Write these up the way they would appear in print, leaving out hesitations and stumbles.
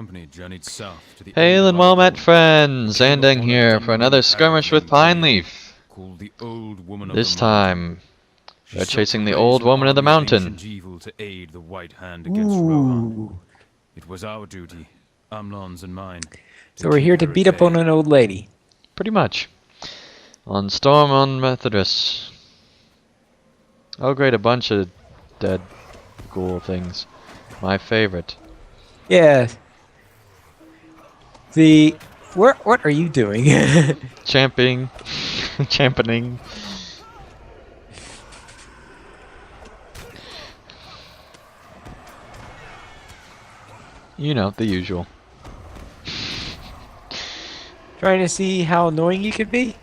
company journeyed south to the Hail and well met, friends! Ending here for another skirmish with Pineleaf. called the Old Woman of This the Mountain. time, She we're sought chasing to the raise old an woman of the army mountain. ancient evil to aid the White Hand against Rohan. It was our duty, Amlon's and mine. So we're here to beat up on an old lady. Pretty much. On Storm on Methedras. Oh great, a bunch of dead ghoul things. My favorite. Yeah. What are you doing? Championing. Championing. You know, the usual. Trying to see how annoying you could be?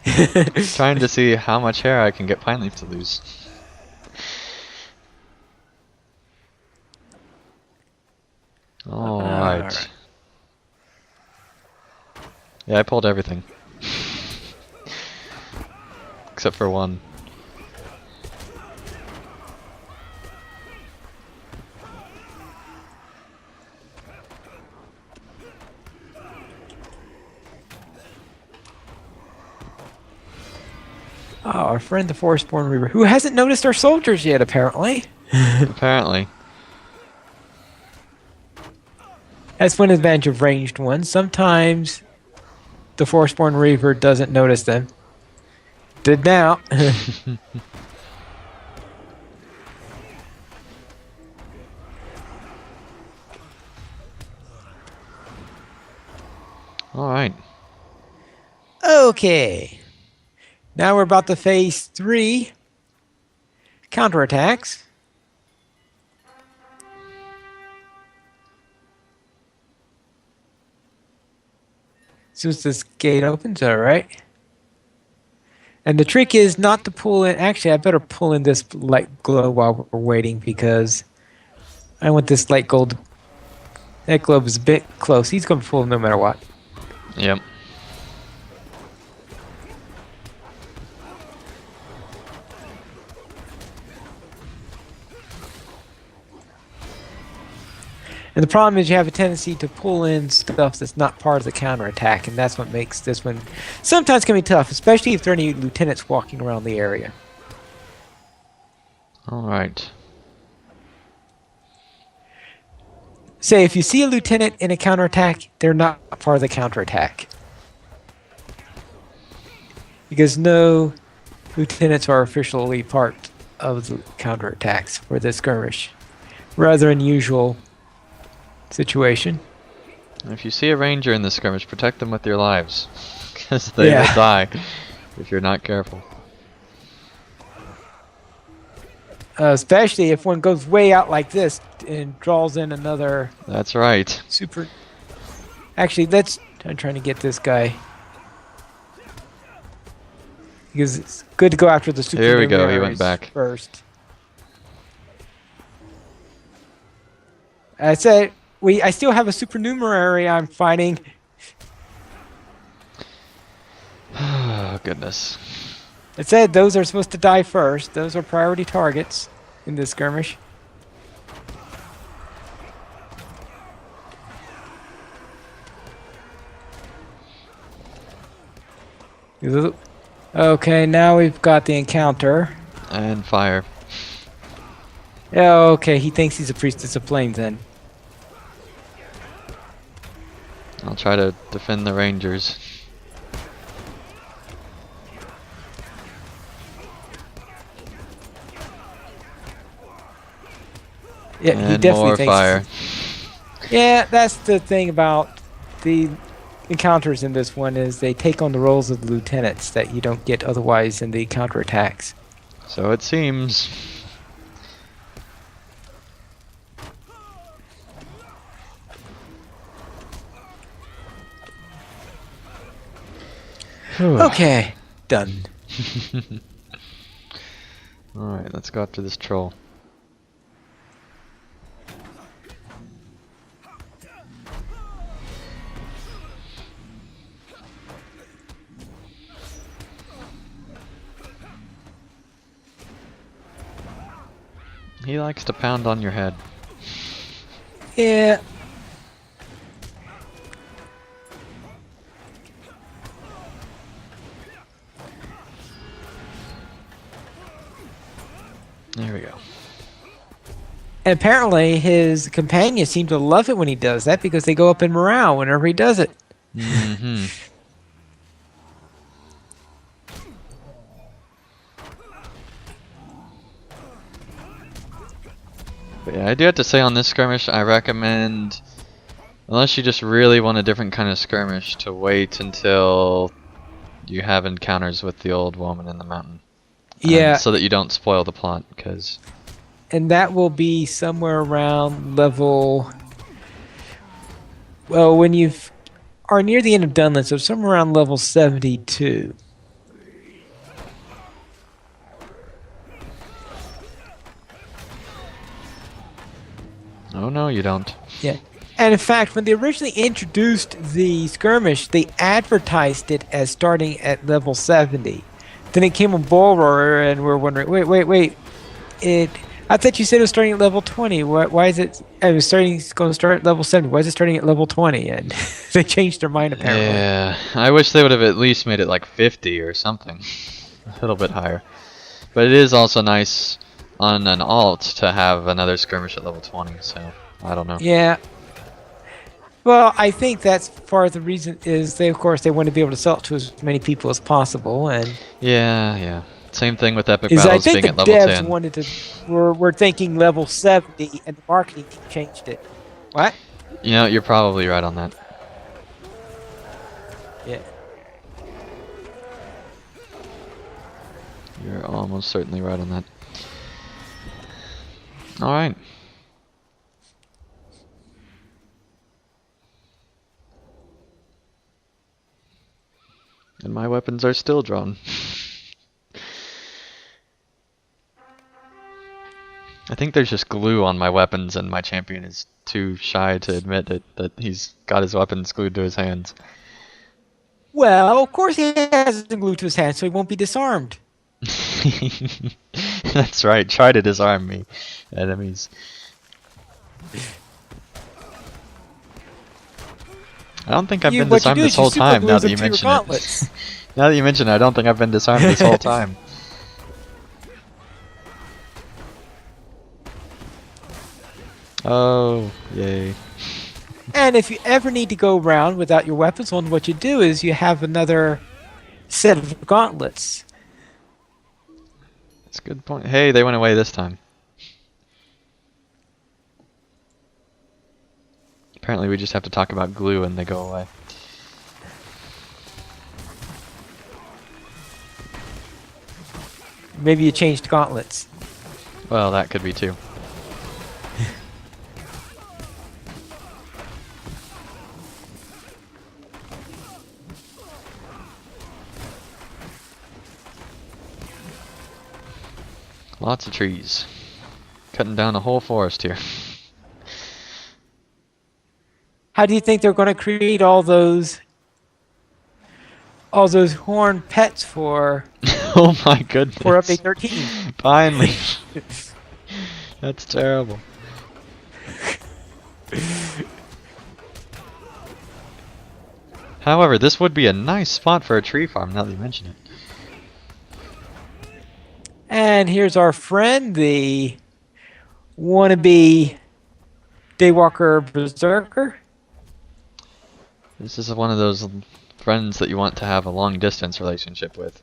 Trying to see how much hair I can get Pineleaf to lose. Alright. Yeah, I pulled everything. Except for one. Oh, our friend the Forestborn Reaver, who hasn't noticed our soldiers yet, apparently. Apparently. That's one advantage of ranged ones. Sometimes the Forestborn Reaver doesn't notice them. Did now. Alright. Okay. Now we're about to face 3 counterattacks. As soon as this gate opens, alright. And the trick is not to pull in. Actually, I better pull in this light glow while we're waiting because I want this light gold. That globe is a bit close. He's going to pull no matter what. Yep. And the problem is you have a tendency to pull in stuff that's not part of the counterattack, and that's what makes this one sometimes can be tough, especially if there are any lieutenants walking around the area. Alright. Say, if you see a lieutenant in a counterattack, they're not part of the counterattack. Because no lieutenants are officially part of the counterattacks for this skirmish. Rather unusual situation. If you see a ranger in this skirmish, protect them with your lives. Because they will die if you're not careful. Especially if one goes way out like this and draws in another... That's right. Super... Actually, I'm trying to get this guy. Because it's good to go after the super. Here we go, he went back. First. I said... I still have a supernumerary I'm fighting. Oh, goodness. It said those are supposed to die first. Those are priority targets in this skirmish. Okay, now we've got the encounter. And fire. Yeah, okay, he thinks he's a priestess of flames then. I'll try to defend the rangers. Yeah, and he definitely more thinks. Fire. Yeah, that's the thing about the encounters in this one is they take on the roles of the lieutenants that you don't get otherwise in the counterattacks. So it seems. Okay, done. Alright, let's go after this troll. He likes to pound on your head. Yeah. There we go. And apparently his companions seem to love it when he does that because they go up in morale whenever he does it. Mm-hmm. But yeah, I do have to say on this skirmish, I recommend, unless you just really want a different kind of skirmish, to wait until you have encounters with the old woman in the mountain. Yeah. So that you don't spoil the plot, because... And that will be somewhere around level... Well, when you are near the end of Dunland, so somewhere around level 72. Oh no, you don't. Yeah. And in fact, when they originally introduced the skirmish, they advertised it as starting at level 70. Then it came on Bull Roarer, and we're wondering, wait. I thought you said it was starting at level 20. Why is it? It was going to start at level 70. Why is it starting at level 20? And they changed their mind apparently. Yeah, I wish they would have at least made it like 50 or something, a little bit higher. But it is also nice on an alt to have another skirmish at level 20. So I don't know. Yeah. Well, I think that's part of the reason is they, of course, they want to be able to sell it to as many people as possible, and Yeah. Same thing with epic is I battles think being the at level devs 10. wanted to were thinking level 70, and the marketing team changed it. What? You know, you're probably right on that. Yeah. You're almost certainly right on that. All right. And my weapons are still drawn. I think there's just glue on my weapons and my champion is too shy to admit it, that he's got his weapons glued to his hands. Well, of course he has it glued to his hand, so he won't be disarmed. That's right, try to disarm me, enemies. I don't think I've been disarmed this whole time, now that you mention it. Now that you mention it, I don't think I've been disarmed this whole time. Oh, yay. And if you ever need to go around without your weapons on, what you do is you have another set of gauntlets. That's a good point. Hey, they went away this time. Apparently we just have to talk about glue and they go away. Maybe you changed gauntlets. Well, that could be too. Lots of trees. Cutting down a whole forest here. How do you think they're going to create all those horned pets for Oh my goodness. for update 13? Finally. That's terrible. However, this would be a nice spot for a tree farm now that you mention it. And here's our friend, the wannabe Daywalker Berserker. This is one of those friends that you want to have a long distance relationship with.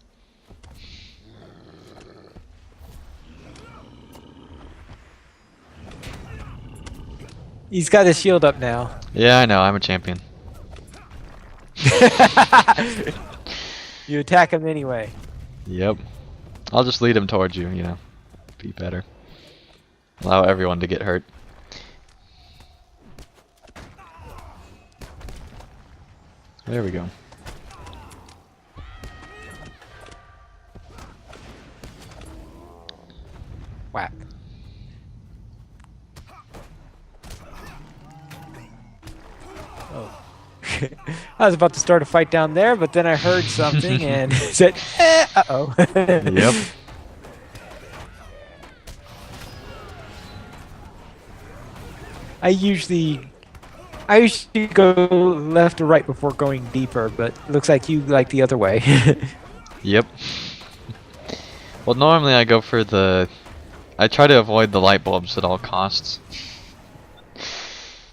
He's got his shield up now. Yeah, I know, I'm a champion. You attack him anyway. Yep. I'll just lead him towards you, you know. Be better. Allow everyone to get hurt. There we go. Whack. Oh. I was about to start a fight down there, but then I heard something and said, uh-oh. Yep. I usually go left or right before going deeper, but it looks like you like the other way. Yep. Well, normally I go for the I try to avoid the light bulbs at all costs.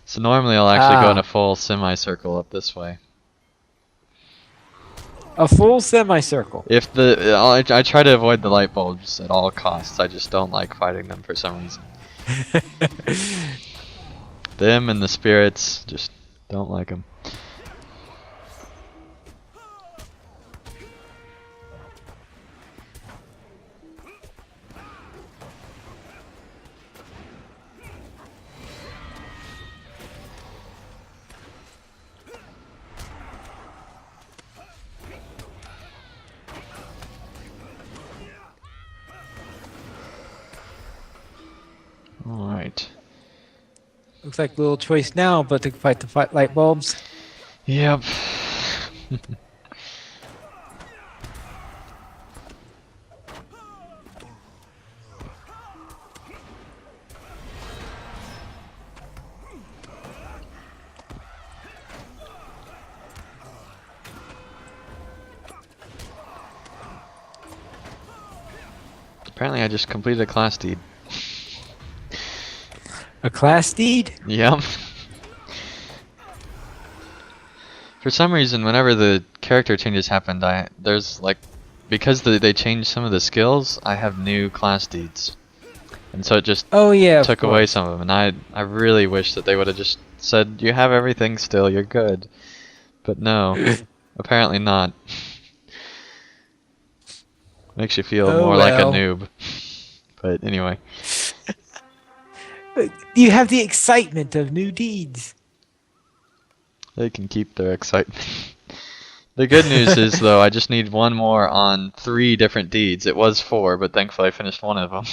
So normally I'll actually go in a full semicircle up this way. A full semicircle. If I try to avoid the light bulbs at all costs. I just don't like fighting them for some reason. Them and the spirits, just don't like them. Alright. Looks like a little choice now, but to fight the light bulbs. Yep. Apparently I just completed a class deed. A class deed? Yep. For some reason, whenever the character changes happened, there's like, because they changed some of the skills, I have new class deeds, and so it just took away some of them. And I really wish that they would have just said, "You have everything still, you're good," but no, apparently not. Makes you feel more like a noob. But anyway. You have the excitement of new deeds. They can keep their excitement. The good news is, though, I just need one more on 3 different deeds. It was 4, but thankfully I finished one of them.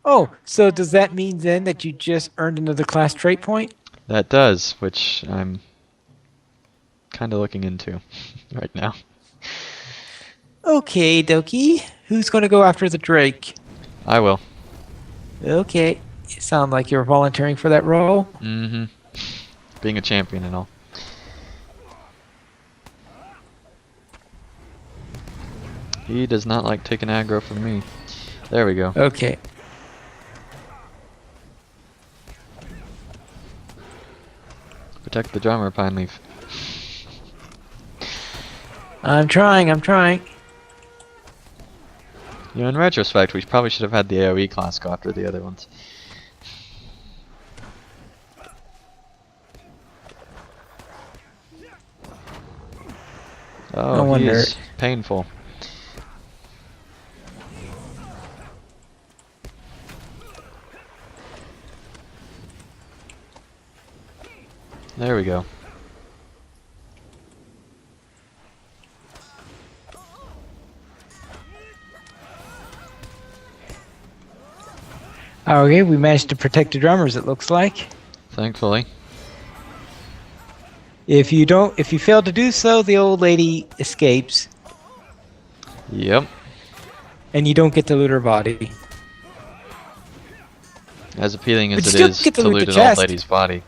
Oh, so does that mean then that you just earned another class trait point? That does, which I'm kind of looking into right now. Okay, dokie. Who's going to go after the Drake? I will. Okay. You sound like you're volunteering for that role. Mm-hmm. Being a champion and all. He does not like taking aggro from me. There we go. Okay. Protect the drummer, Pineleaf. I'm trying. You know, in retrospect, we probably should have had the AoE class go after the other ones. Oh, No wonder. he's painful. There we go. Okay, we managed to protect the drummers, it looks like. Thankfully. If you fail to do so, the old lady escapes. Yep. And you don't get to loot her body. As appealing as But it you still is get to to loot loot the an old chest. lady's body.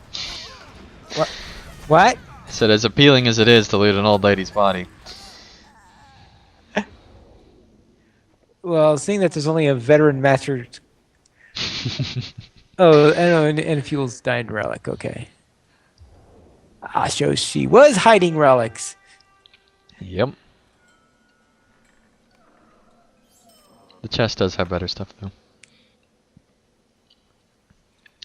What? I said, as appealing as it is to loot an old lady's body. Well, seeing that there's only a veteran master. Oh, and Fuel's dying relic. Okay. Ah, so she was hiding relics. Yep. The chest does have better stuff, though.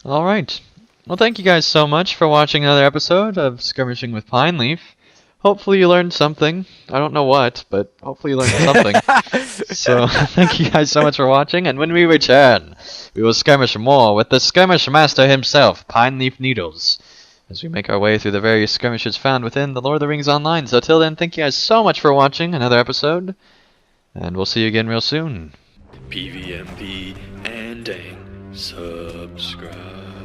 Alright. Well, thank you guys so much for watching another episode of Skirmishing with Pineleaf. Hopefully you learned something. I don't know what, but hopefully you learned something. So, thank you guys so much for watching, and when we return, we will skirmish more with the skirmish master himself, Pineleaf Needles, as we make our way through the various skirmishes found within the Lord of the Rings Online. So till then, thank you guys so much for watching another episode, and we'll see you again real soon. PVMP and dang, subscribe.